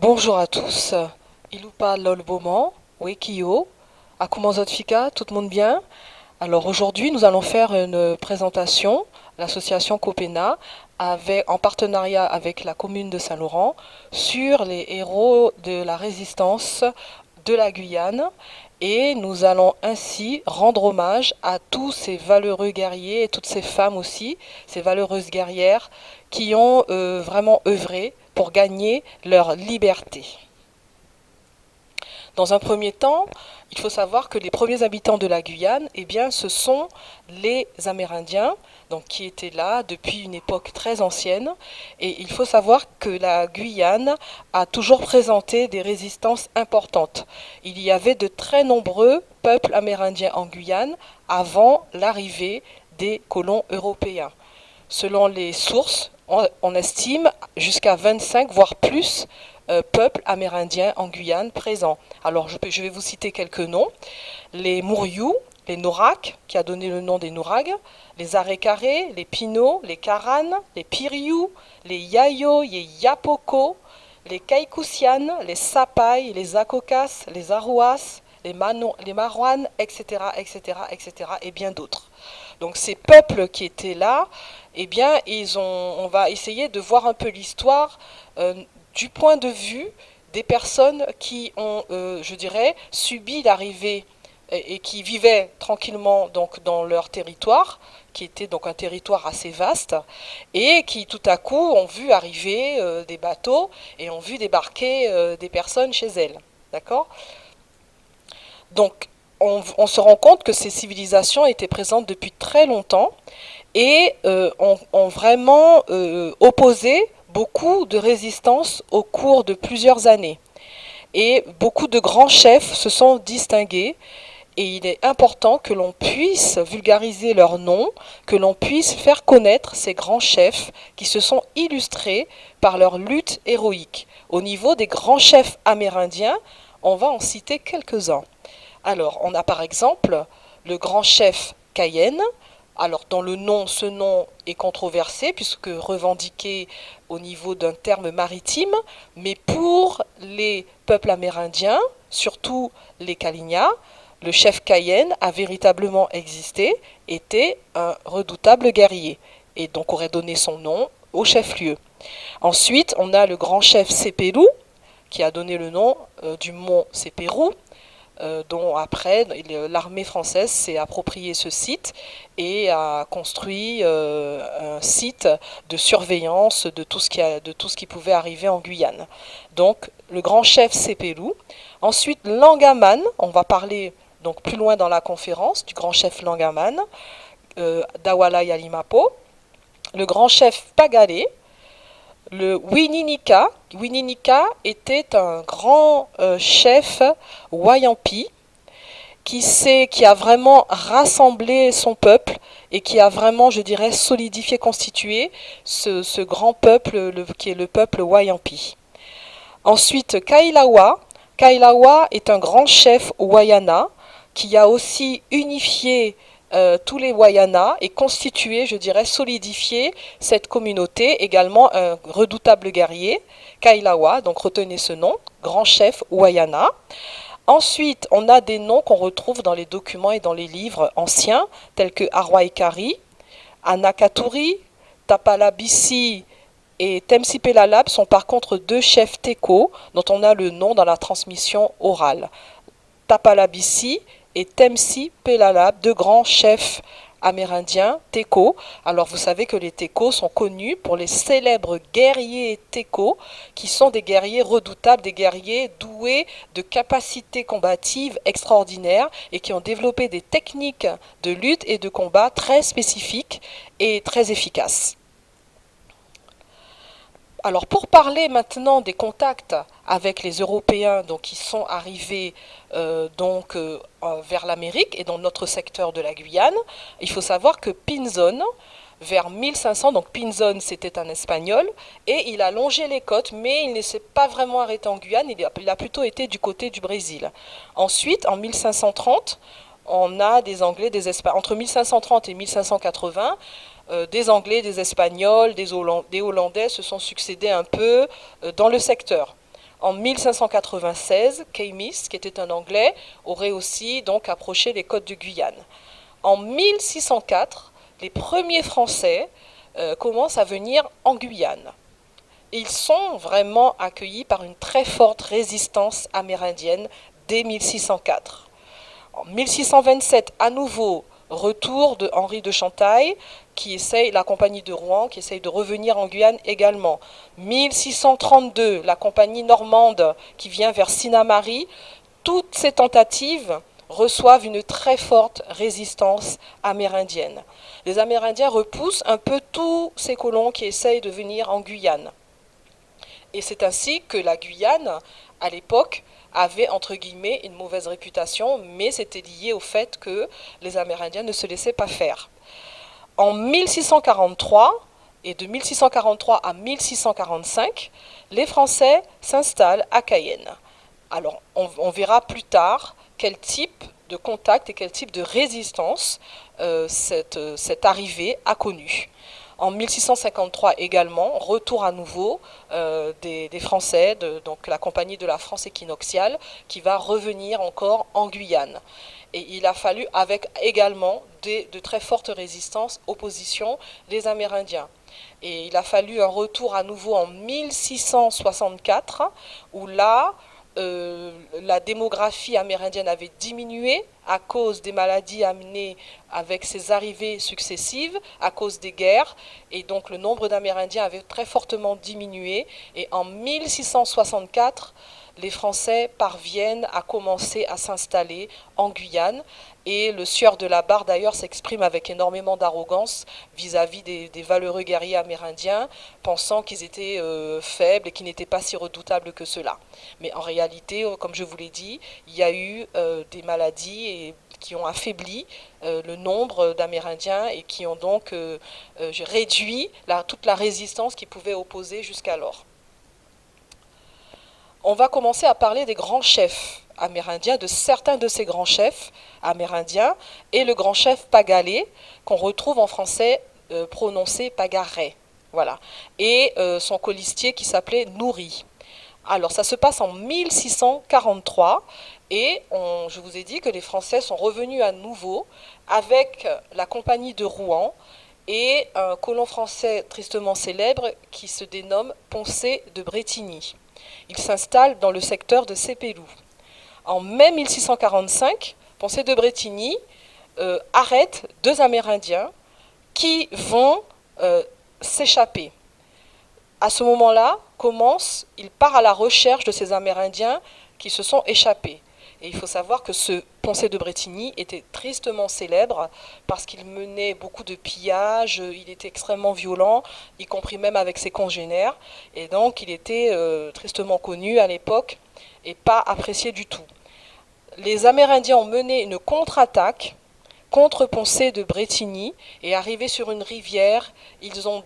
Bonjour à tous. Ilupa lolboman, Wekio, Akumazotfika, tout le monde bien? Alors aujourd'hui, nous allons faire une présentation, l'association Copena, en partenariat avec la commune de Saint-Laurent, sur les héros de la résistance de la Guyane. Et nous allons ainsi rendre hommage à tous ces valeureux guerriers et toutes ces femmes aussi, ces valeureuses guerrières qui ont vraiment œuvré pour gagner leur liberté. Dans un premier temps, il faut savoir que les premiers habitants de la Guyane, eh bien, ce sont les Amérindiens, donc qui étaient là depuis une époque très ancienne. Et il faut savoir que la Guyane a toujours présenté des résistances importantes. Il y avait de très nombreux peuples amérindiens en Guyane avant l'arrivée des colons européens. Selon les sources, on estime jusqu'à 25, voire plus, peuples amérindiens en Guyane présents. Alors je vais vous citer quelques noms. Les Mouriou, les Norak, qui a donné le nom des Nourags, les Arécaré, les Pino, les Karan, les Piriou, les Yayo, les Yapoko, les Kaikoussian, les Sapai, les Akokas, les Arouas, les Marouanes, etc., etc., etc., et bien d'autres. Donc ces peuples qui étaient là, eh bien, on va essayer de voir un peu l'histoire du point de vue des personnes qui ont, je dirais, subi l'arrivée et qui vivaient tranquillement donc dans leur territoire, qui était donc un territoire assez vaste, et qui tout à coup ont vu arriver des bateaux et ont vu débarquer des personnes chez elles. D'accord? Donc on se rend compte que ces civilisations étaient présentes depuis très longtemps et ont vraiment opposé beaucoup de résistance au cours de plusieurs années. Et beaucoup de grands chefs se sont distingués et il est important que l'on puisse vulgariser leurs noms, que l'on puisse faire connaître ces grands chefs qui se sont illustrés par leur lutte héroïque. Au niveau des grands chefs amérindiens, on va en citer quelques-uns. Alors, on a par exemple le grand chef Cayenne, alors dont ce nom est controversé puisque revendiqué au niveau d'un terme maritime, mais pour les peuples amérindiens, surtout les Kali'na, le chef Cayenne a véritablement existé, était un redoutable guerrier et donc aurait donné son nom au chef-lieu. Ensuite, on a le grand chef Sepelou qui a donné le nom du mont Sepérou, dont après l'armée française s'est approprié ce site et a construit un site de surveillance de de tout ce qui pouvait arriver en Guyane. Donc le grand chef Sepelou. Ensuite Langaman, on va parler donc plus loin dans la conférence du grand chef Langaman, d'Awala Yalimapo, le grand chef Pagalé, le Wininika. Wininika était un grand chef Wayampi qui a vraiment rassemblé son peuple et qui a vraiment, je dirais, solidifié, constitué ce grand peuple qui est le peuple Wayampi. Ensuite, Kailawa. Kailawa est un grand chef Wayana qui a aussi unifié tous les Wayana et constitué, je dirais, solidifié cette communauté, également un redoutable guerrier, Kailawa, donc retenez ce nom, grand chef Wayana. Ensuite, on a des noms qu'on retrouve dans les documents et dans les livres anciens, tels que Arwaikari, Anakaturi, Tapalabisi et Temsipelalab sont par contre deux chefs Teko dont on a le nom dans la transmission orale. Tapalabisi et Temsi Pelalab, deux grands chefs amérindiens Teko. Alors vous savez que les Teko sont connus pour les célèbres guerriers Teko, qui sont des guerriers redoutables, des guerriers doués de capacités combatives extraordinaires et qui ont développé des techniques de lutte et de combat très spécifiques et très efficaces. Alors pour parler maintenant des contacts avec les Européens donc, qui sont arrivés vers l'Amérique et dans notre secteur de la Guyane, il faut savoir que Pinzon, vers 1500, donc Pinzon c'était un espagnol, et il a longé les côtes, mais il ne s'est pas vraiment arrêté en Guyane, il a plutôt été du côté du Brésil. Ensuite, en 1530, on a des Anglais, des Espagnols, entre 1530 et 1580, des Anglais, des Espagnols, des Hollandais se sont succédés un peu dans le secteur. En 1596, Keymis, qui était un Anglais, aurait aussi donc approché les côtes de Guyane. En 1604, les premiers Français commencent à venir en Guyane. Ils sont vraiment accueillis par une très forte résistance amérindienne dès 1604. En 1627, à nouveau, retour de Henri de Chantaille, qui essaye, la compagnie de Rouen, qui essaye de revenir en Guyane également. 1632, la compagnie normande qui vient vers Sinnamary. Toutes ces tentatives reçoivent une très forte résistance amérindienne. Les Amérindiens repoussent un peu tous ces colons qui essayent de venir en Guyane. Et c'est ainsi que la Guyane, à l'époque, avait entre guillemets une mauvaise réputation, mais c'était lié au fait que les Amérindiens ne se laissaient pas faire. En 1643, et de 1643 à 1645, les Français s'installent à Cayenne. Alors, on verra plus tard quel type de contact et quel type de résistance cette arrivée a connu. En 1653 également, retour à nouveau des Français, donc la compagnie de la France équinoxiale, qui va revenir encore en Guyane. Et il a fallu, avec également de très fortes résistances, opposition des Amérindiens. Et il a fallu un retour à nouveau en 1664, où là, la démographie amérindienne avait diminué à cause des maladies amenées avec ces arrivées successives, à cause des guerres, et donc le nombre d'Amérindiens avait très fortement diminué. Et en 1664, les Français parviennent à commencer à s'installer en Guyane. Et le sieur de la Barre, d'ailleurs, s'exprime avec énormément d'arrogance vis-à-vis des valeureux guerriers amérindiens, pensant qu'ils étaient faibles et qu'ils n'étaient pas si redoutables que cela. Mais en réalité, comme je vous l'ai dit, il y a eu des maladies qui ont affaibli le nombre d'Amérindiens et qui ont donc réduit toute la résistance qu'ils pouvaient opposer jusqu'alors. On va commencer à parler des grands chefs amérindiens, de certains de ces grands chefs amérindiens, et le grand chef Pagalé, qu'on retrouve en français prononcé Pagaret. Voilà. Et son colistier qui s'appelait Nouri. Alors, ça se passe en 1643, et je vous ai dit que les Français sont revenus à nouveau avec la compagnie de Rouen et un colon français tristement célèbre qui se dénomme Poncet de Brétigny. Il s'installe dans le secteur de Sépélou. En mai 1645, Poncet de Brétigny arrête deux Amérindiens qui vont s'échapper. À ce moment-là, il part à la recherche de ces Amérindiens qui se sont échappés. Et il faut savoir que ce Poncet de Brétigny était tristement célèbre parce qu'il menait beaucoup de pillages, il était extrêmement violent, y compris même avec ses congénères. Et donc il était tristement connu à l'époque et pas apprécié du tout. Les Amérindiens ont mené une contre-attaque contre Poncet de Brétigny et arrivés sur une rivière, ils ont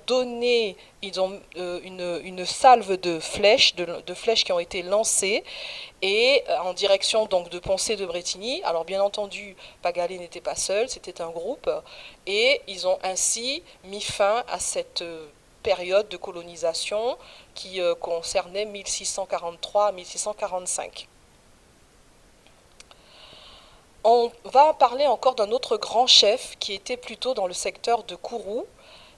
une salve de flèches, de flèches qui ont été lancées et en direction donc de Poncet de Brétigny. Alors bien entendu, Pagalé n'était pas seul, c'était un groupe et ils ont ainsi mis fin à cette période de colonisation qui concernait 1643 à 1645. On va parler encore d'un autre grand chef qui était plutôt dans le secteur de Kourou,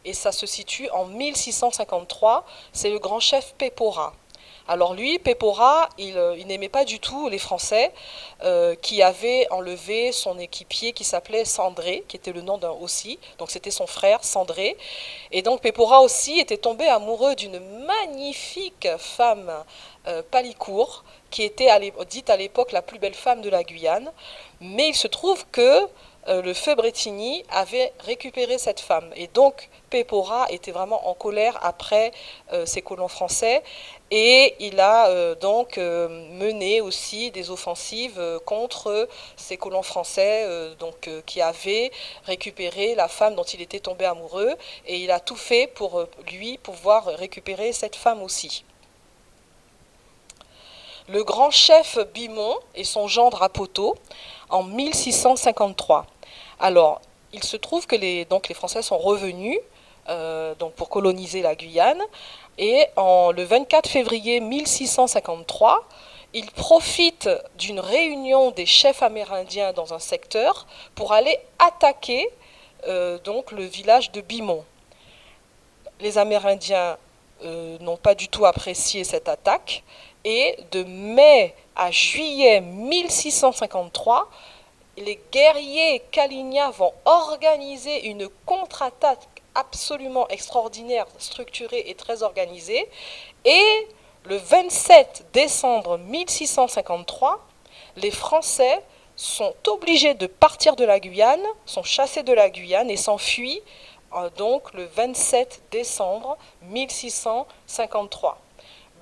et ça se situe en 1653, c'est le grand chef Pepora. Alors lui, Pepora, il n'aimait pas du tout les Français qui avaient enlevé son équipier qui s'appelait Sandré, qui était le nom d'un aussi, donc c'était son frère Sandré. Et donc Pepora aussi était tombé amoureux d'une magnifique femme Palicourt, qui était dite à l'époque la plus belle femme de la Guyane. Mais il se trouve que le feu Brétigny avait récupéré cette femme. Et donc Pepora était vraiment en colère après ces colons français. Et il a donc mené aussi des offensives contre ces colons français qui avaient récupéré la femme dont il était tombé amoureux. Et il a tout fait pour lui pouvoir récupérer cette femme aussi. Le grand chef Bimon et son gendre Apoto en 1653. Alors, il se trouve que les Français sont revenus pour coloniser la Guyane. Et le 24 février 1653, il profite d'une réunion des chefs amérindiens dans un secteur pour aller attaquer donc le village de Bimont. Les Amérindiens n'ont pas du tout apprécié cette attaque et de mai à juillet 1653, les guerriers Kalinia vont organiser une contre-attaque absolument extraordinaire, structurée et très organisée. Et le 27 décembre 1653, les Français sont obligés de partir de la Guyane, sont chassés de la Guyane et s'enfuient donc le 27 décembre 1653.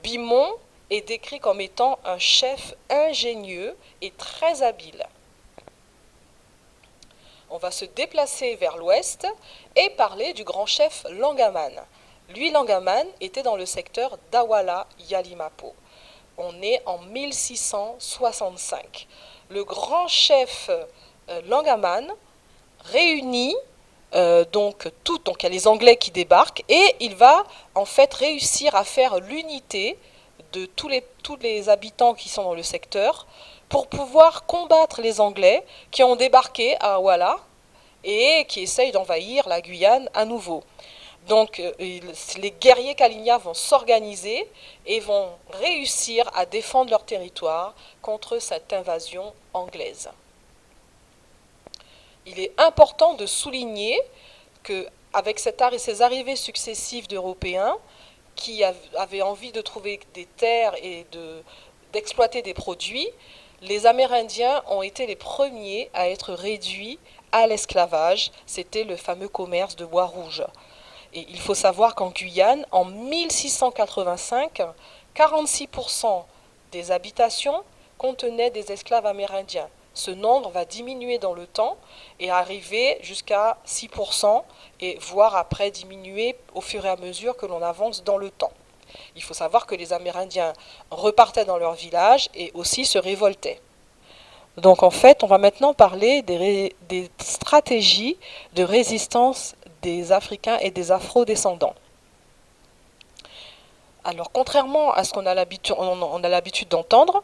Bimont est décrit comme étant un chef ingénieux et très habile. On va se déplacer vers l'ouest et parler du grand chef Langaman. Lui, Langaman, était dans le secteur d'Awala-Yalimapo. On est en 1665. Le grand chef Langaman réunit donc il y a les Anglais qui débarquent et il va en fait réussir à faire l'unité de tous les habitants qui sont dans le secteur pour pouvoir combattre les Anglais qui ont débarqué à Awala et qui essayent d'envahir la Guyane à nouveau. Donc les guerriers Kalinia vont s'organiser et vont réussir à défendre leur territoire contre cette invasion anglaise. Il est important de souligner qu'avec ces arrivées successives d'Européens qui avaient envie de trouver des terres et d'exploiter des produits, les Amérindiens ont été les premiers à être réduits à l'esclavage. C'était le fameux commerce de bois rouge. Et il faut savoir qu'en Guyane, en 1685, 46% des habitations contenaient des esclaves amérindiens. Ce nombre va diminuer dans le temps et arriver jusqu'à 6% et voire après diminuer au fur et à mesure que l'on avance dans le temps. Il faut savoir que les Amérindiens repartaient dans leur village et aussi se révoltaient. Donc en fait, on va maintenant parler des stratégies de résistance des Africains et des Afro-descendants. Alors contrairement à ce qu'on a l'habitude d'entendre,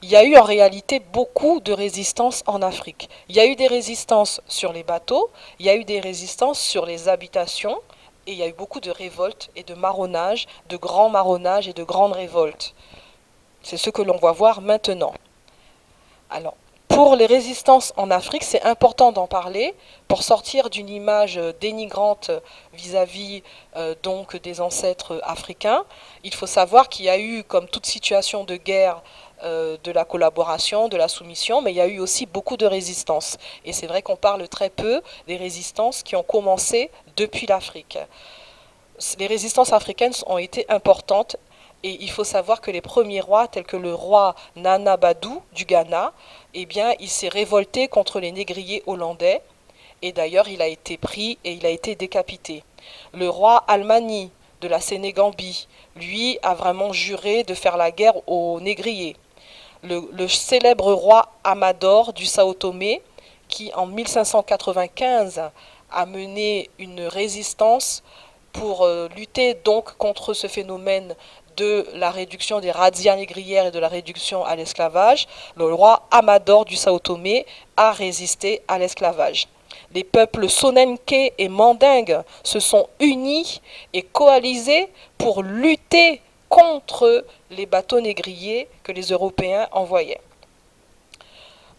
il y a eu en réalité beaucoup de résistances en Afrique. Il y a eu des résistances sur les bateaux, il y a eu des résistances sur les habitations, et il y a eu beaucoup de révoltes et de marronnages, de grands marronnages et de grandes révoltes. C'est ce que l'on va voir maintenant. Alors, pour les résistances en Afrique, c'est important d'en parler pour sortir d'une image dénigrante vis-à-vis donc des ancêtres africains. Il faut savoir qu'il y a eu, comme toute situation de guerre, de la collaboration, de la soumission, mais il y a eu aussi beaucoup de résistances. Et c'est vrai qu'on parle très peu des résistances qui ont commencé depuis l'Afrique. Les résistances africaines ont été importantes et il faut savoir que les premiers rois, tels que le roi Nana Badou du Ghana, eh bien, il s'est révolté contre les négriers hollandais et d'ailleurs il a été pris et il a été décapité. Le roi Almani de la Sénégambie, lui, a vraiment juré de faire la guerre aux négriers. Le célèbre roi Amador du Sao Tomé, qui en 1595 a mené une résistance pour lutter donc contre ce phénomène de la réduction des razzias négrières et de la réduction à l'esclavage, le roi Amador du Sao Tomé a résisté à l'esclavage. Les peuples Sonenke et Mandingue se sont unis et coalisés pour lutter contre les bateaux négriers que les Européens envoyaient.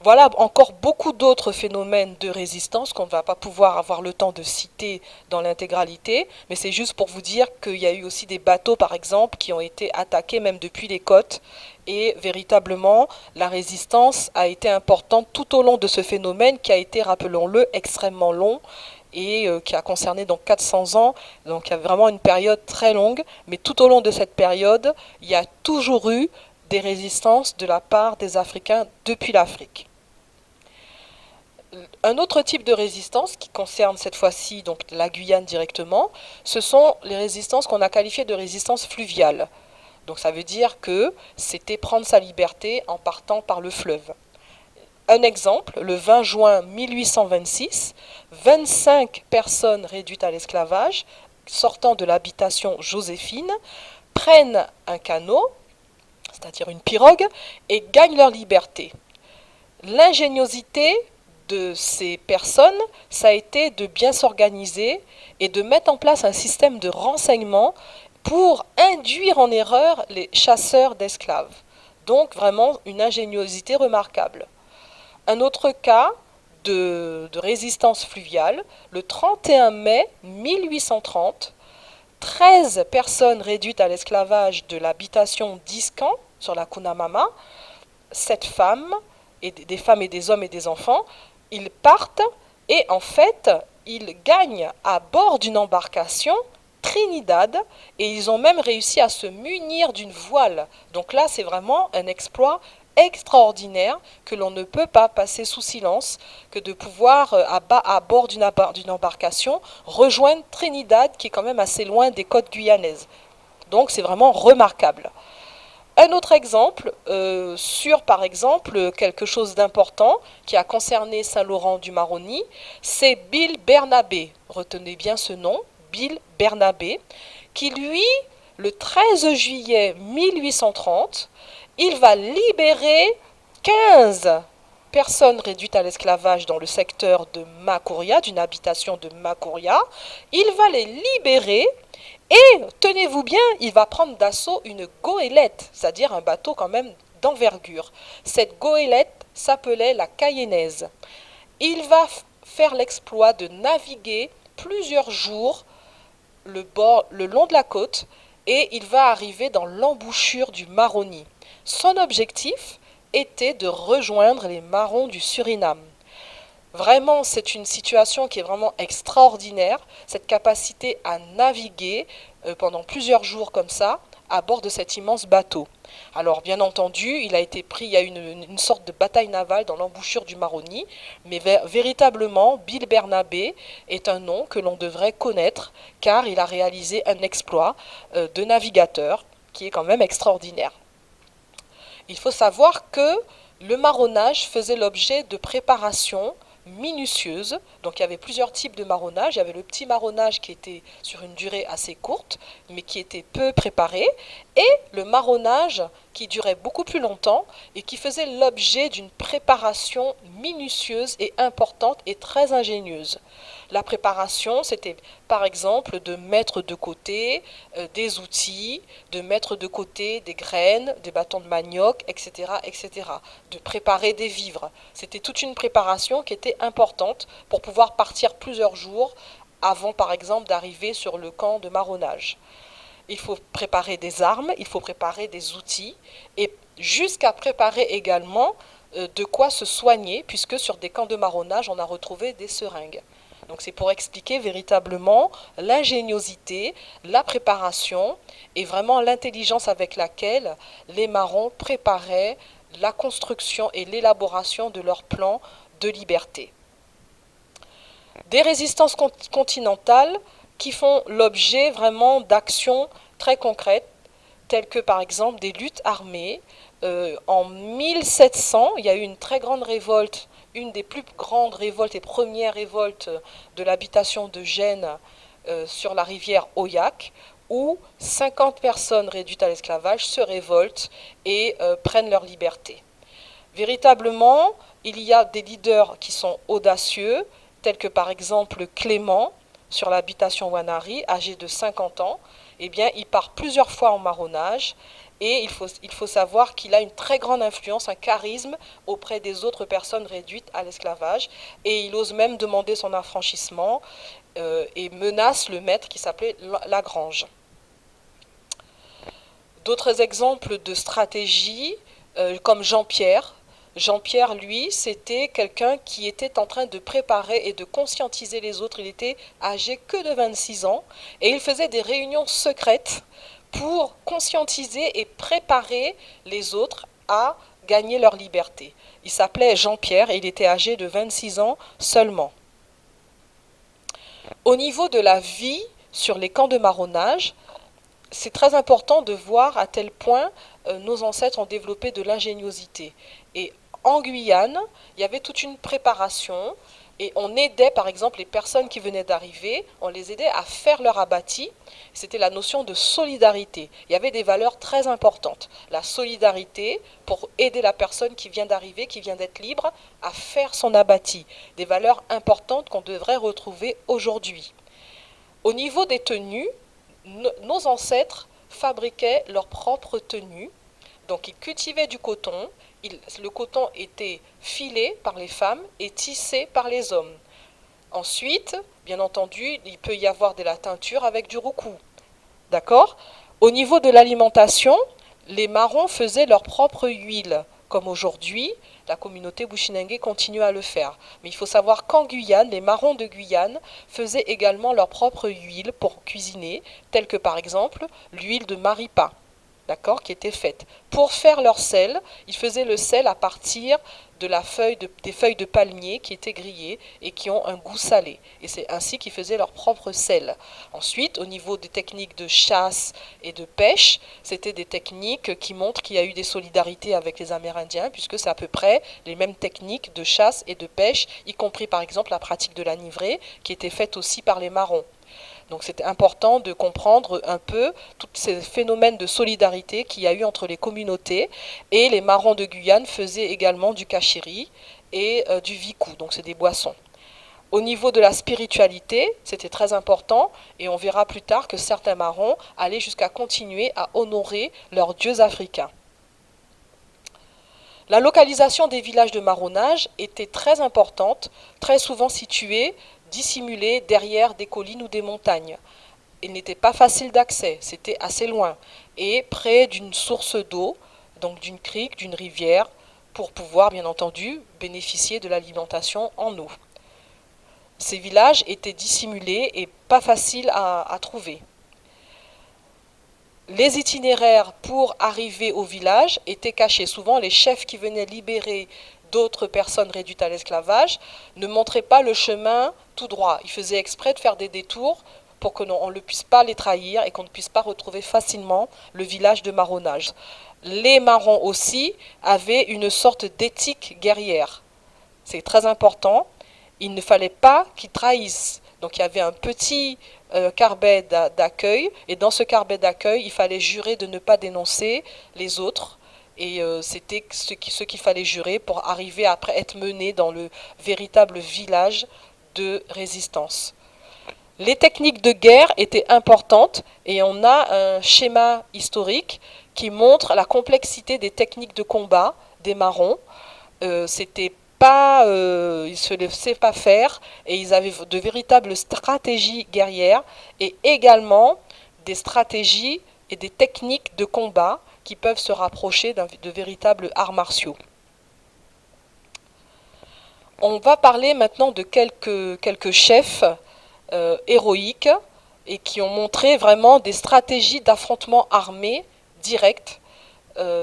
Voilà encore beaucoup d'autres phénomènes de résistance qu'on ne va pas pouvoir avoir le temps de citer dans l'intégralité, mais c'est juste pour vous dire qu'il y a eu aussi des bateaux, par exemple, qui ont été attaqués même depuis les côtes, et véritablement, la résistance a été importante tout au long de ce phénomène qui a été, rappelons-le, extrêmement long, et qui a concerné donc 400 ans, donc il y a vraiment une période très longue, mais tout au long de cette période, il y a toujours eu des résistances de la part des Africains depuis l'Afrique. Un autre type de résistance qui concerne cette fois-ci donc la Guyane directement, ce sont les résistances qu'on a qualifiées de résistances fluviales. Donc ça veut dire que c'était prendre sa liberté en partant par le fleuve. Un exemple, le 20 juin 1826, 25 personnes réduites à l'esclavage, sortant de l'habitation Joséphine, prennent un canot, c'est-à-dire une pirogue, et gagnent leur liberté. L'ingéniosité de ces personnes, ça a été de bien s'organiser et de mettre en place un système de renseignement pour induire en erreur les chasseurs d'esclaves. Donc vraiment une ingéniosité remarquable. Un autre cas de résistance fluviale, le 31 mai 1830, 13 personnes réduites à l'esclavage de l'habitation d'Iscan, sur la Cunamama, 7 femmes, et des femmes et des hommes et des enfants, ils partent et en fait, ils gagnent à bord d'une embarcation Trinidad et ils ont même réussi à se munir d'une voile. Donc là, c'est vraiment un exploit extraordinaire que l'on ne peut pas passer sous silence, que de pouvoir à bord d'une embarcation rejoindre Trinidad qui est quand même assez loin des côtes guyanaises. Donc c'est vraiment remarquable. Un autre exemple, sur par exemple quelque chose d'important qui a concerné Saint-Laurent-du-Maroni, c'est Bill Bernabé. Retenez bien ce nom, Bill Bernabé, qui lui, le 13 juillet 1830, il va libérer 15 personnes réduites à l'esclavage dans le secteur de Makuria, d'une habitation de Makuria. Il va les libérer. Et, tenez-vous bien, il va prendre d'assaut une goélette, c'est-à-dire un bateau quand même d'envergure. Cette goélette s'appelait la Cayennaise. Il va faire l'exploit de naviguer plusieurs jours le long de la côte et il va arriver dans l'embouchure du Maroni. Son objectif était de rejoindre les Marrons du Suriname. Vraiment, c'est une situation qui est vraiment extraordinaire, cette capacité à naviguer pendant plusieurs jours comme ça, à bord de cet immense bateau. Alors, bien entendu, il a été pris, il y a eu une sorte de bataille navale dans l'embouchure du Maroni, mais véritablement, Bill Bernabé est un nom que l'on devrait connaître, car il a réalisé un exploit de navigateur qui est quand même extraordinaire. Il faut savoir que le marronnage faisait l'objet de préparations minutieuse. Donc il y avait plusieurs types de marronnage. Il y avait le petit marronnage qui était sur une durée assez courte, mais qui était peu préparé, et le marronnage qui durait beaucoup plus longtemps et qui faisait l'objet d'une préparation minutieuse et importante et très ingénieuse. La préparation, c'était par exemple de mettre de côté des outils, de mettre de côté des graines, des bâtons de manioc, etc., etc., de préparer des vivres. C'était toute une préparation qui était importante pour pouvoir partir plusieurs jours avant, par exemple, d'arriver sur le camp de marronnage. Il faut préparer des armes, il faut préparer des outils, et jusqu'à préparer également de quoi se soigner, puisque sur des camps de marronnage, on a retrouvé des seringues. Donc c'est pour expliquer véritablement l'ingéniosité, la préparation et vraiment l'intelligence avec laquelle les marrons préparaient la construction et l'élaboration de leur plan de liberté. Des résistances continentales qui font l'objet vraiment d'actions très concrètes, telles que par exemple des luttes armées. En 1700, il y a eu une très grande révolte, une des plus grandes révoltes et premières révoltes de l'habitation de Gênes sur la rivière Oyac, où 50 personnes réduites à l'esclavage se révoltent et prennent leur liberté. Véritablement, il y a des leaders qui sont audacieux, tels que par exemple Clément, sur l'habitation Wanari, âgé de 50 ans. Eh bien, il part plusieurs fois en marronnage et il faut savoir qu'il a une très grande influence, un charisme auprès des autres personnes réduites à l'esclavage, et il ose même demander son affranchissement et menace le maître qui s'appelait Lagrange. D'autres exemples de stratégie, comme Jean-Pierre. Jean-Pierre, lui, c'était quelqu'un qui était en train de préparer et de conscientiser les autres. Il était âgé que de 26 ans et il faisait des réunions secrètes pour conscientiser et préparer les autres à gagner leur liberté. Il s'appelait Jean-Pierre et il était âgé de 26 ans seulement. Au niveau de la vie sur les camps de marronnage, c'est très important de voir à tel point nos ancêtres ont développé de l'ingéniosité. Et en Guyane, il y avait toute une préparation Et on aidait par exemple les personnes qui venaient d'arriver, on les aidait à faire leur abbati. C'était la notion de solidarité. Il y avait des valeurs très importantes. La solidarité pour aider la personne qui vient d'arriver, qui vient d'être libre, à faire son abbati. Des valeurs importantes qu'on devrait retrouver aujourd'hui. Au niveau des tenues, nos ancêtres fabriquaient leurs propres tenues. Donc ils cultivaient du coton. Le coton était filé par les femmes et tissé par les hommes. Ensuite, bien entendu, il peut y avoir de la teinture avec du roucou. D'accord? Au niveau de l'alimentation, les marrons faisaient leur propre huile. Comme aujourd'hui, la communauté Bushinengue continue à le faire. Mais il faut savoir qu'en Guyane, les marrons de Guyane faisaient également leur propre huile pour cuisiner, telle que par exemple l'huile de maripa. D'accord, qui était faite. Pour faire leur sel, ils faisaient le sel à partir de des feuilles de palmier qui étaient grillées et qui ont un goût salé. Et c'est ainsi qu'ils faisaient leur propre sel. Ensuite, au niveau des techniques de chasse et de pêche, c'était des techniques qui montrent qu'il y a eu des solidarités avec les Amérindiens, puisque c'est à peu près les mêmes techniques de chasse et de pêche, y compris par exemple la pratique de la nivrée, qui était faite aussi par les marrons. Donc c'était important de comprendre un peu tous ces phénomènes de solidarité qu'il y a eu entre les communautés. Et les marrons de Guyane faisaient également du kachiri et du vikou, donc c'est des boissons. Au niveau de la spiritualité, c'était très important et on verra plus tard que certains marrons allaient jusqu'à continuer à honorer leurs dieux africains. La localisation des villages de marronnage était très importante, très souvent situés, dissimulés derrière des collines ou des montagnes. Il n'était pas facile d'accès, c'était assez loin, et près d'une source d'eau, donc d'une crique, d'une rivière, pour pouvoir bien entendu bénéficier de l'alimentation en eau. Ces villages étaient dissimulés et pas faciles à trouver. Les itinéraires pour arriver au village étaient cachés. Souvent, les chefs qui venaient libérer d'autres personnes réduites à l'esclavage ne montraient pas le chemin tout droit. Ils faisaient exprès de faire des détours pour qu'on ne puisse pas les trahir et qu'on ne puisse pas retrouver facilement le village de marronnage. Les marrons aussi avaient une sorte d'éthique guerrière. C'est très important. Il ne fallait pas qu'ils trahissent. Donc il y avait un petit carbet d'accueil, et dans ce carbet d'accueil, il fallait jurer de ne pas dénoncer les autres, et c'était ce qu'il fallait jurer pour arriver après être mené dans le véritable village de résistance. Les techniques de guerre étaient importantes, et on a un schéma historique qui montre la complexité des techniques de combat des marrons. C'était pas, ils se laissaient pas faire, et ils avaient de véritables stratégies guerrières et également des stratégies et des techniques de combat qui peuvent se rapprocher de véritables arts martiaux. On va parler maintenant de quelques chefs héroïques et qui ont montré vraiment des stratégies d'affrontement armé direct,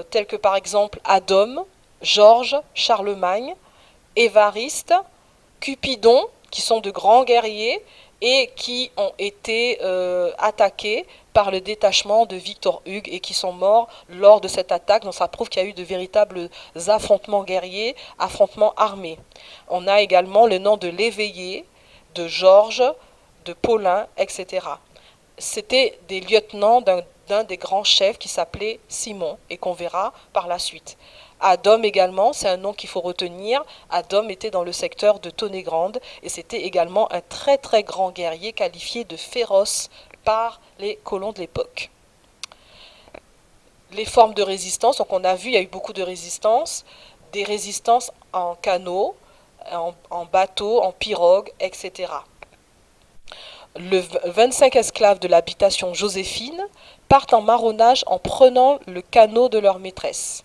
telles que par exemple Adom, Georges, Charlemagne, Évariste, Cupidon, qui sont de grands guerriers et qui ont été attaqués par le détachement de Victor Hugues et qui sont morts lors de cette attaque. Donc ça prouve qu'il y a eu de véritables affrontements guerriers, affrontements armés. On a également le nom de l'Éveillé, de Georges, de Paulin, etc. C'était des lieutenants d'un des grands chefs qui s'appelait Simon et qu'on verra par la suite. Adom également, c'est un nom qu'il faut retenir. Adom était dans le secteur de Tonnet-Grande et c'était également un très très grand guerrier qualifié de féroce par les colons de l'époque. Les formes de résistance, donc on a vu, il y a eu beaucoup de résistances, des résistances en canot, en bateau, en pirogue, etc. Le 25 esclaves de l'habitation Joséphine partent en marronnage en prenant le canot de leur maîtresse.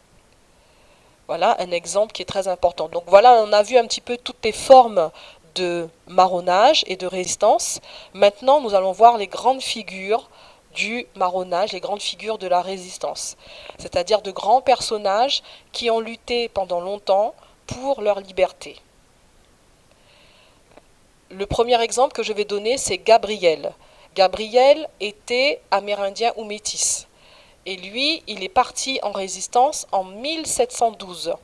Voilà un exemple qui est très important. Donc voilà, on a vu un petit peu toutes les formes de marronnage et de résistance. Maintenant, nous allons voir les grandes figures du marronnage, les grandes figures de la résistance. C'est-à-dire de grands personnages qui ont lutté pendant longtemps pour leur liberté. Le premier exemple que je vais donner, c'est Gabriel. Gabriel était amérindien ou métis. Et lui, il est parti en résistance en 1712.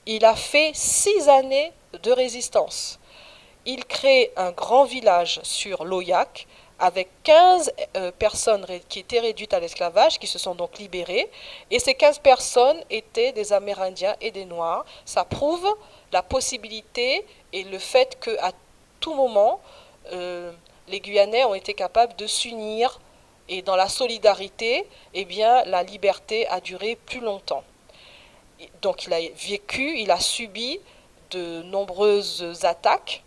Il a fait 6 années de résistance. Il crée un grand village sur l'Oyac avec 15 personnes qui étaient réduites à l'esclavage, qui se sont donc libérées. Et ces 15 personnes étaient des Amérindiens et des Noirs. Ça prouve la possibilité et le fait qu'à tout moment, les Guyanais ont été capables de s'unir et dans la solidarité, eh bien, la liberté a duré plus longtemps. Donc il a vécu, il a subi de nombreuses attaques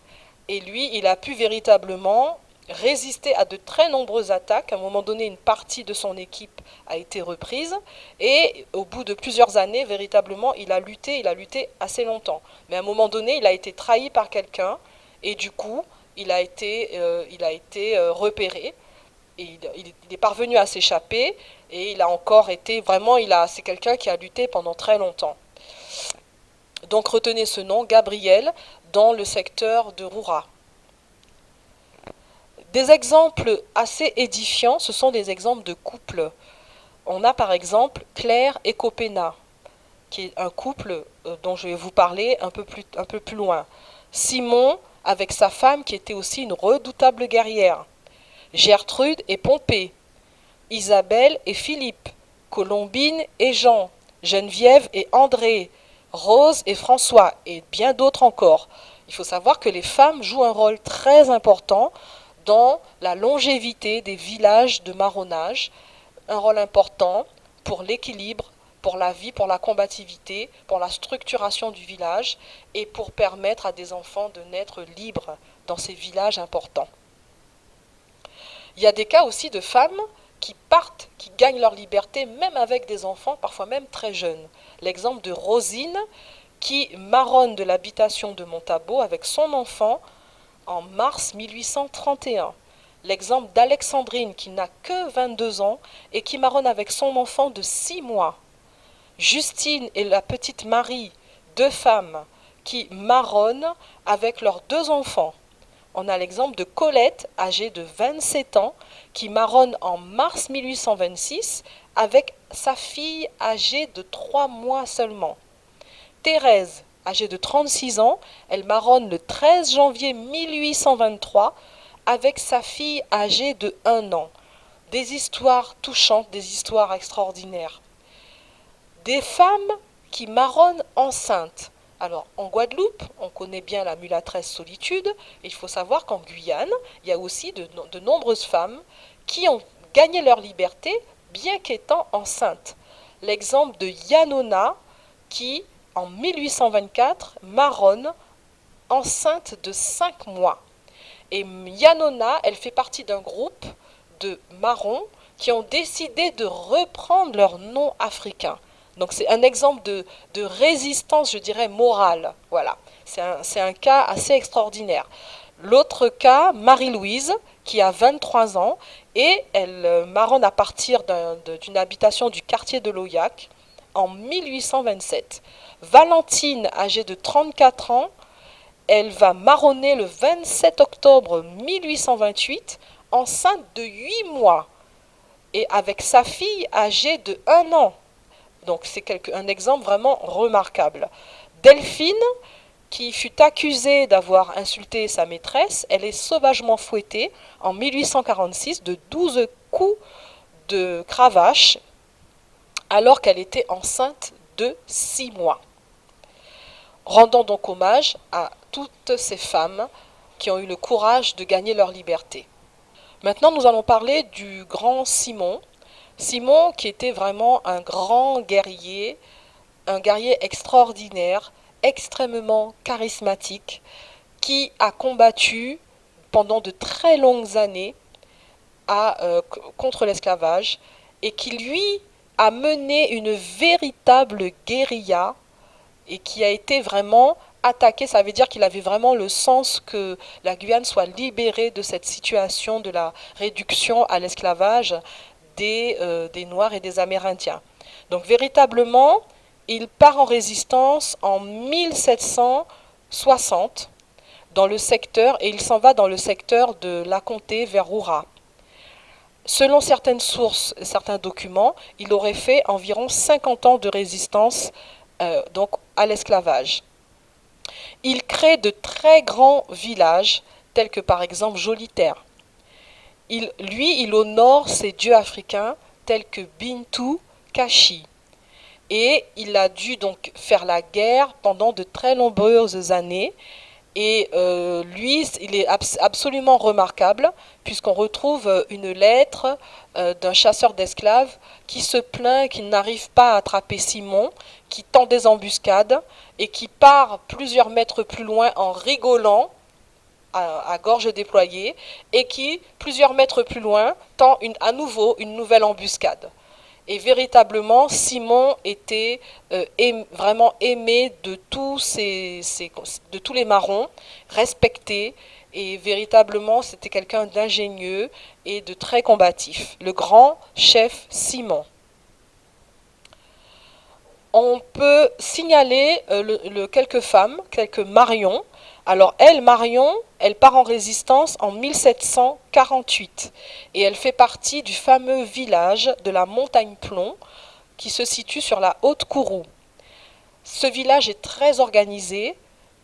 et lui, il a pu véritablement résister à de très nombreuses attaques. À un moment donné, une partie de son équipe a été reprise et au bout de plusieurs années, véritablement, il a lutté assez longtemps. Mais à un moment donné, il a été trahi par quelqu'un et du coup, il a été repéré. Et il est parvenu à s'échapper et il a encore été vraiment, c'est quelqu'un qui a lutté pendant très longtemps. Donc retenez ce nom, Gabriel, dans le secteur de Roura. Des exemples assez édifiants, ce sont des exemples de couples. On a par exemple Claire et Copena, qui est un couple dont je vais vous parler un peu plus loin. Simon avec sa femme qui était aussi une redoutable guerrière. Gertrude et Pompée. Isabelle et Philippe. Colombine et Jean. Geneviève et André. Rose et François, et bien d'autres encore. Il faut savoir que les femmes jouent un rôle très important dans la longévité des villages de marronnage, un rôle important pour l'équilibre, pour la vie, pour la combativité, pour la structuration du village et pour permettre à des enfants de naître libres dans ces villages importants. Il y a des cas aussi de femmes qui partent, qui gagnent leur liberté, même avec des enfants, parfois même très jeunes. L'exemple de Rosine, qui marronne de l'habitation de Montabo avec son enfant en mars 1831. L'exemple d'Alexandrine, qui n'a que 22 ans et qui marronne avec son enfant de 6 mois. Justine et la petite Marie, deux femmes, qui marronnent avec leurs 2 enfants. On a l'exemple de Colette, âgée de 27 ans, qui marronne en mars 1826 avec sa fille âgée de 3 mois seulement. Thérèse, âgée de 36 ans, elle marronne le 13 janvier 1823 avec sa fille âgée de 1 an. Des histoires touchantes, des histoires extraordinaires. Des femmes qui marronnent enceintes. Alors, en Guadeloupe, on connaît bien la mulâtresse Solitude. Et il faut savoir qu'en Guyane, il y a aussi de nombreuses femmes qui ont gagné leur liberté bien qu'étant enceintes. L'exemple de Yanona qui, en 1824, marronne enceinte de 5 mois. Et Yanona, elle fait partie d'un groupe de marrons qui ont décidé de reprendre leur nom africain. Donc c'est un exemple de résistance, je dirais, morale. Voilà, c'est un cas assez extraordinaire. L'autre cas, Marie-Louise, qui a 23 ans, et elle marronne à partir d'une habitation du quartier de l'Oyac en 1827. Valentine, âgée de 34 ans, elle va marronner le 27 octobre 1828, enceinte de 8 mois, et avec sa fille âgée de 1 an. Donc c'est un exemple vraiment remarquable. Delphine, qui fut accusée d'avoir insulté sa maîtresse, elle est sauvagement fouettée en 1846 de 12 coups de cravache alors qu'elle était enceinte de 6 mois. Rendons donc hommage à toutes ces femmes qui ont eu le courage de gagner leur liberté. Maintenant, nous allons parler du grand Simon. Simon qui était vraiment un grand guerrier, un guerrier extraordinaire, extrêmement charismatique, qui a combattu pendant de très longues années contre l'esclavage et qui, lui, a mené une véritable guérilla et qui a été vraiment attaqué. Ça veut dire qu'il avait vraiment le sens que la Guyane soit libérée de cette situation de la réduction à l'esclavage des Noirs et des Amérindiens. Donc véritablement, il part en résistance en 1760 dans le secteur, et il s'en va dans le secteur de la Comté vers Roura. Selon certaines sources, certains documents, il aurait fait environ 50 ans de résistance donc à l'esclavage. Il crée de très grands villages, tels que par exemple Jolitaire. Il honore ses dieux africains, tels que Bintou, Kashi. Et il a dû donc faire la guerre pendant de très nombreuses années. Et lui, il est absolument remarquable, puisqu'on retrouve une lettre d'un chasseur d'esclaves qui se plaint qu'il n'arrive pas à attraper Simon, qui tend des embuscades, et qui part plusieurs mètres plus loin en rigolant, à gorge déployée, et qui, plusieurs mètres plus loin, tend à nouveau une nouvelle embuscade. Et véritablement, Simon était vraiment aimé de de tous les marrons, respecté, et véritablement, c'était quelqu'un d'ingénieux et de très combatif. Le grand chef Simon. On peut signaler quelques femmes, quelques Marion. Alors elle, Marion, elle part en résistance en 1748 et elle fait partie du fameux village de la Montagne Plomb qui se situe sur la Haute-Kourou. Ce village est très organisé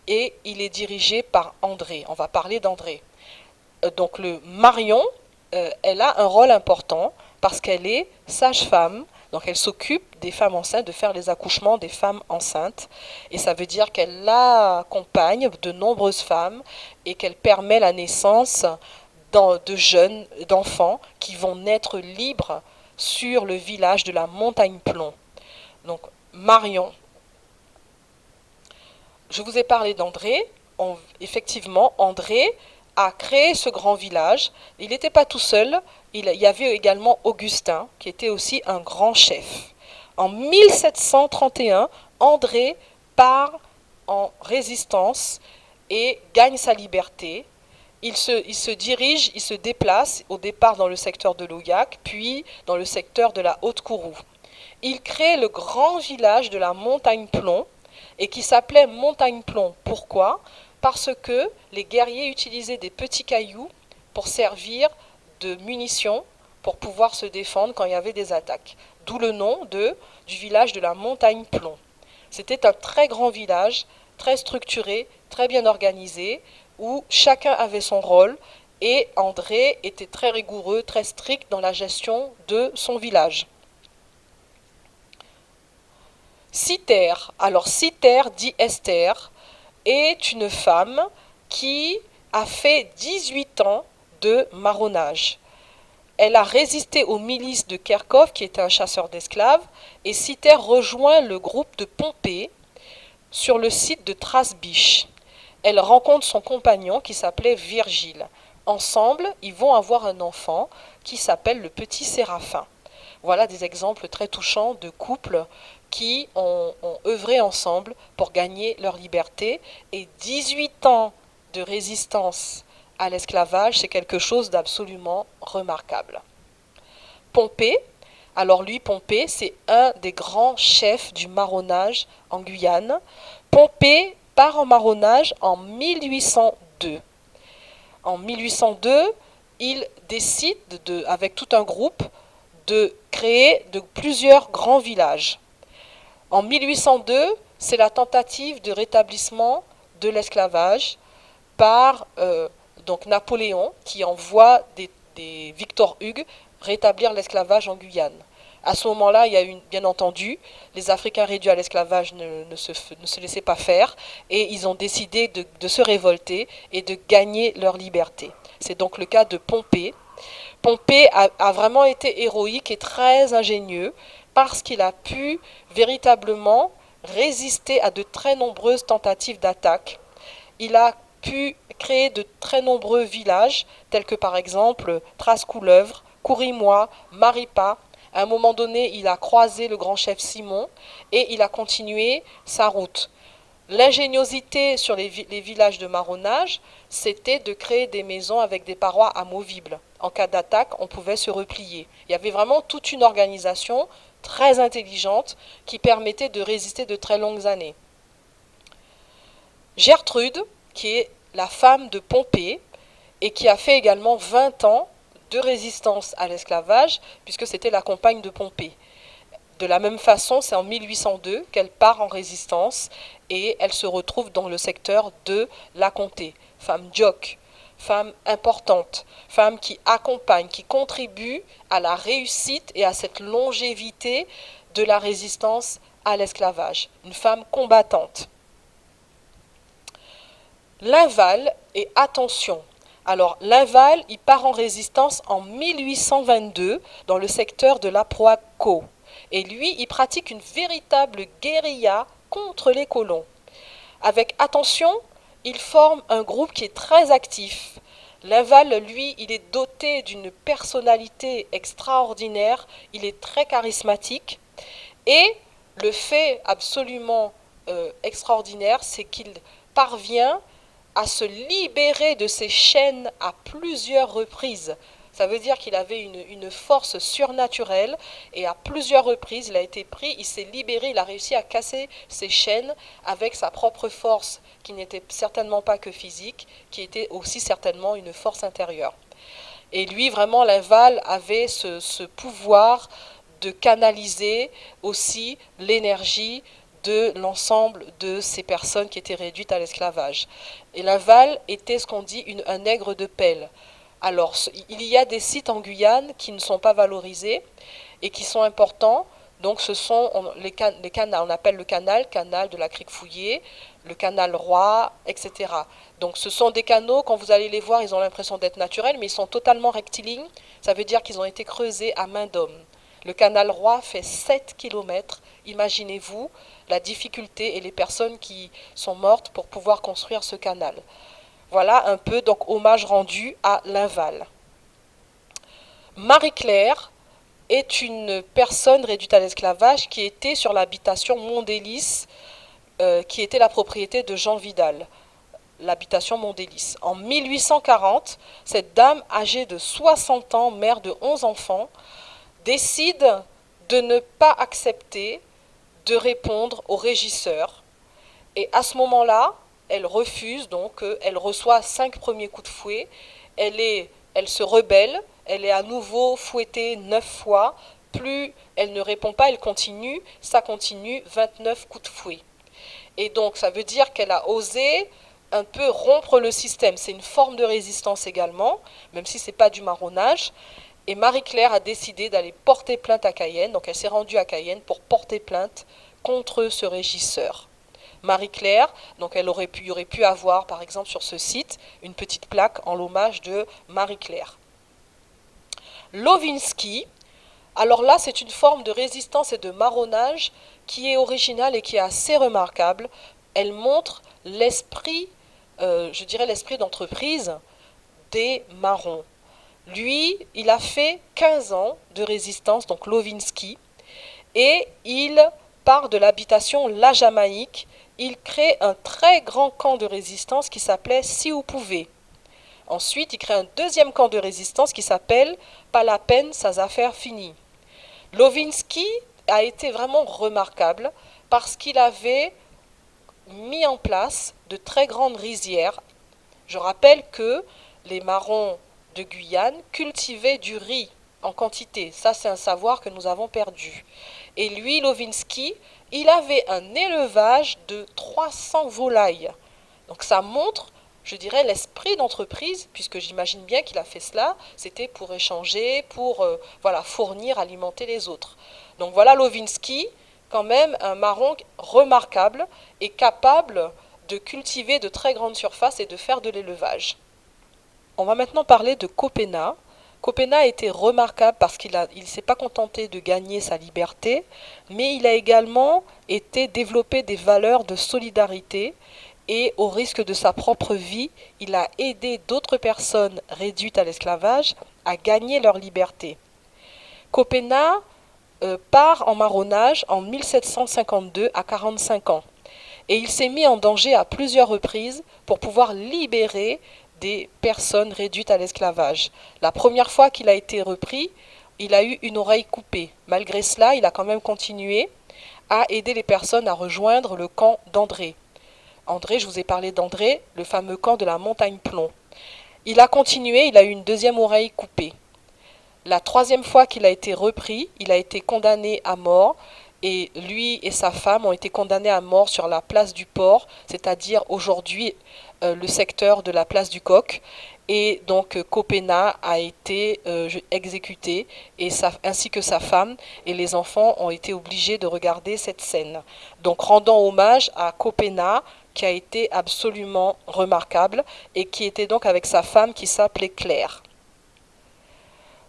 et il est dirigé par André. On va parler d'André. Donc le Marion, elle a un rôle important parce qu'elle est sage-femme. Donc elle s'occupe des femmes enceintes, de faire les accouchements des femmes enceintes. Et ça veut dire qu'elle accompagne de nombreuses femmes et qu'elle permet la naissance de jeunes, d'enfants qui vont naître libres sur le village de la Montagne Plomb. Donc Marion. Je vous ai parlé d'André. Effectivement, André a créé ce grand village. Il n'était pas tout seul. Il y avait également Augustin, qui était aussi un grand chef. En 1731, André part en résistance et gagne sa liberté. Il se dirige, il se déplace au départ dans le secteur de l'Auillac, puis dans le secteur de la Haute-Kourou. Il crée le grand village de la Montagne Plomb et qui s'appelait Montagne Plomb. Pourquoi ? Parce que les guerriers utilisaient des petits cailloux pour servir de munitions pour pouvoir se défendre quand il y avait des attaques. D'où le nom du village de la Montagne Plomb. C'était un très grand village, très structuré, très bien organisé, où chacun avait son rôle et André était très rigoureux, très strict dans la gestion de son village. Cythère, alors Cythère dit Esther, est une femme qui a fait 18 ans de marronnage. Elle a résisté aux milices de Kerkhove, qui était un chasseur d'esclaves, et Cythère rejoint le groupe de Pompée sur le site de Trasbiche. Elle rencontre son compagnon qui s'appelait Virgile. Ensemble, ils vont avoir un enfant qui s'appelle le petit Séraphin. Voilà des exemples très touchants de couples qui ont œuvré ensemble pour gagner leur liberté. Et 18 ans de résistance à l'esclavage, c'est quelque chose d'absolument remarquable. Pompée, alors lui, Pompée, c'est un des grands chefs du marronnage en Guyane. Pompée part en marronnage en 1802. En 1802, il décide, avec tout un groupe, de créer plusieurs grands villages. En 1802, c'est la tentative de rétablissement de l'esclavage par donc Napoléon qui envoie des Victor Hugues rétablir l'esclavage en Guyane. À ce moment-là, il y a eu, bien entendu, les Africains réduits à l'esclavage ne se laissaient pas faire et ils ont décidé de se révolter et de gagner leur liberté. C'est donc le cas de Pompée. Pompée a vraiment été héroïque et très ingénieux parce qu'il a pu véritablement résister à de très nombreuses tentatives d'attaque. Il a pu créer de très nombreux villages, tels que par exemple Trascouleuvre, Courimois, Maripa. À un moment donné, il a croisé le grand chef Simon et il a continué sa route. L'ingéniosité sur les villages de marronnage, c'était de créer des maisons avec des parois amovibles. En cas d'attaque, on pouvait se replier. Il y avait vraiment toute une organisation très intelligente qui permettait de résister de très longues années. Gertrude, qui est la femme de Pompée et qui a fait également 20 ans de résistance à l'esclavage, puisque c'était la compagne de Pompée. De la même façon, c'est en 1802 qu'elle part en résistance et elle se retrouve dans le secteur de la comté. Femme jock, femme importante, femme qui accompagne, qui contribue à la réussite et à cette longévité de la résistance à l'esclavage. Une femme combattante. Linval, et attention, alors Linval, il part en résistance en 1822 dans le secteur de l'Aproaco. Et lui, il pratique une véritable guérilla contre les colons. Avec attention, il forme un groupe qui est très actif. Linval, lui, il est doté d'une personnalité extraordinaire, il est très charismatique. Et le fait absolument extraordinaire, c'est qu'il parvient à se libérer de ses chaînes à plusieurs reprises. Ça veut dire qu'il avait une force surnaturelle et à plusieurs reprises, il a été pris, il s'est libéré, il a réussi à casser ses chaînes avec sa propre force, qui n'était certainement pas que physique, qui était aussi certainement une force intérieure. Et lui, vraiment, Linval avait ce pouvoir de canaliser aussi l'énergie de l'ensemble de ces personnes qui étaient réduites à l'esclavage. Et Linval était ce qu'on dit un nègre de pelle. Alors, il y a des sites en Guyane qui ne sont pas valorisés et qui sont importants. Donc, ce sont les canals, on appelle le canal de la Crique Fouillée, le canal Roi, etc. Donc, ce sont des canaux, quand vous allez les voir, ils ont l'impression d'être naturels, mais ils sont totalement rectilignes. Ça veut dire qu'ils ont été creusés à main d'homme. Le canal Roi fait 7 km. Imaginez-vous la difficulté et les personnes qui sont mortes pour pouvoir construire ce canal. Voilà un peu donc hommage rendu à Linval. Marie-Claire est une personne réduite à l'esclavage qui était sur l'habitation Mondélis, qui était la propriété de Jean Vidal, l'habitation Mondélis. En 1840, cette dame âgée de 60 ans, mère de 11 enfants, décide de ne pas accepter de répondre au régisseur. Et à ce moment-là, elle refuse, donc elle reçoit 5 premiers coups de fouet, elle se rebelle, elle est à nouveau fouettée 9 fois, plus elle ne répond pas, elle continue, ça continue, 29 coups de fouet. Et donc ça veut dire qu'elle a osé un peu rompre le système, c'est une forme de résistance également, même si ce n'est pas du marronnage. Et Marie-Claire a décidé d'aller porter plainte à Cayenne, donc elle s'est rendue à Cayenne pour porter plainte contre ce régisseur. Marie-Claire, donc il aurait pu avoir par exemple sur ce site une petite plaque en l'hommage de Marie-Claire. Lovinsky, alors là c'est une forme de résistance et de marronnage qui est originale et qui est assez remarquable. Elle montre l'esprit, je dirais l'esprit d'entreprise des marrons. Lui, il a fait 15 ans de résistance, donc Lovinsky, et il part de l'habitation La Jamaïque. Il crée un très grand camp de résistance qui s'appelait Si vous pouvez. Ensuite, il crée un deuxième camp de résistance qui s'appelle Pas la peine, sa affaire finie. Lovinsky a été vraiment remarquable parce qu'il avait mis en place de très grandes rizières. Je rappelle que les marrons de Guyane cultivaient du riz en quantité. Ça, c'est un savoir que nous avons perdu. Et lui, Lovinsky, il avait un élevage de 300 volailles. Donc ça montre, je dirais, l'esprit d'entreprise, puisque j'imagine bien qu'il a fait cela, c'était pour échanger, pour fournir, alimenter les autres. Donc voilà Lovinsky, quand même un marron remarquable et capable de cultiver de très grandes surfaces et de faire de l'élevage. On va maintenant parler de Copena. Copena a été remarquable parce qu'il ne s'est pas contenté de gagner sa liberté, mais il a également été développé des valeurs de solidarité et au risque de sa propre vie, il a aidé d'autres personnes réduites à l'esclavage à gagner leur liberté. Copena part en marronnage en 1752 à 45 ans et il s'est mis en danger à plusieurs reprises pour pouvoir libérer des personnes réduites à l'esclavage. La première fois qu'il a été repris, il a eu une oreille coupée. Malgré cela, il a quand même continué à aider les personnes à rejoindre le camp d'André. André, je vous ai parlé d'André, le fameux camp de la montagne Plomb. Il a continué, il a eu une deuxième oreille coupée. La troisième fois qu'il a été repris, il a été condamné à mort et lui et sa femme ont été condamnés à mort sur la place du port, c'est-à-dire aujourd'hui le secteur de la place du Coq. Et donc Copena a été exécuté et ainsi que sa femme et les enfants ont été obligés de regarder cette scène. Donc rendant hommage à Copena qui a été absolument remarquable et qui était donc avec sa femme qui s'appelait Claire.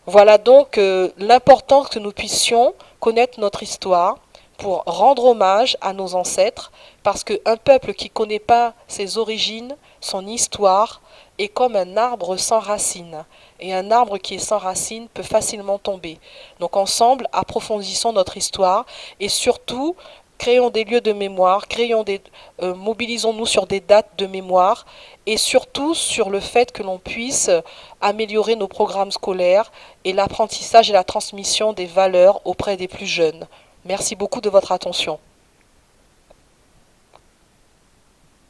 Voilà donc l'importance que nous puissions connaître notre histoire pour rendre hommage à nos ancêtres, parce qu'un peuple qui ne connaît pas ses origines, son histoire, est comme un arbre sans racines. Et un arbre qui est sans racines peut facilement tomber. Donc ensemble, approfondissons notre histoire et surtout, créons des lieux de mémoire, mobilisons-nous sur des dates de mémoire et surtout sur le fait que l'on puisse améliorer nos programmes scolaires et l'apprentissage et la transmission des valeurs auprès des plus jeunes. Merci beaucoup de votre attention.